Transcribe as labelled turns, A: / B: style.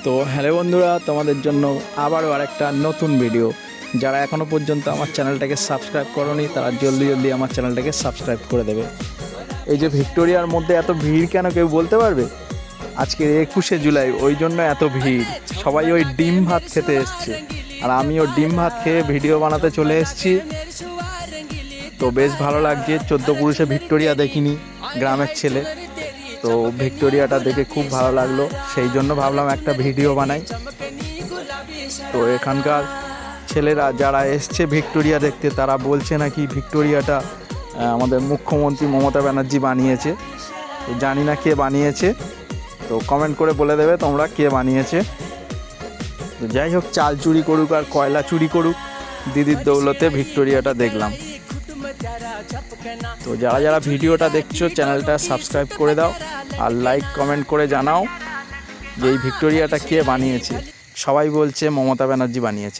A: তো হ্যালো বন্ধুরা, তোমাদের জন্য আবারও আরেকটা নতুন ভিডিও। যারা এখনও পর্যন্ত আমার চ্যানেলটাকে সাবস্ক্রাইব করোনি তারা জলদি জলদি আমার চ্যানেলটাকে সাবস্ক্রাইব করে দেবে। এই যে ভিক্টোরিয়ার মধ্যে এত ভিড় কেন, কেউ বলতে পারবে? আজকে 21শে জুলাই, ওই জন্য এত ভিড়। সবাই ওই ডিম ভাত খেতে এসছে, আর আমিও ডিম ভাত খেয়ে ভিডিও বানাতে চলে এসেছি। তো বেশ ভালো লাগছে। 14 পুরুষে ভিক্টোরিয়া দেখিনি, গ্রামের ছেলে, তো ভিক্টোরিয়াটা দেখে খুব ভালো লাগলো, সেই জন্য ভাবলাম একটা ভিডিও বানাই। তো এখানকার ছেলেরা যারা এসছে ভিক্টোরিয়া দেখতে, তারা বলছে নাকি ভিক্টোরিয়াটা আমাদের মুখ্যমন্ত্রী মমতা ব্যানার্জি বানিয়েছে। তো জানি না কে বানিয়েছে, তো কমেন্ট করে বলে দেবে তোমরা কে বানিয়েছে। তো যাই হোক, চাল চুরি করুক আর কয়লা চুরি করুক, দিদির দৌলতে ভিক্টোরিয়াটা দেখলাম। তো যারা যারা ভিডিওটা দেখছো চ্যানেলটা সাবস্ক্রাইব করে দাও, আর লাইক কমেন্ট করে জানাও যে এই ভিক্টোরিয়াটা কে বানিয়েছে। সবাই বলছে মমতা ব্যানার্জি বানিয়েছে।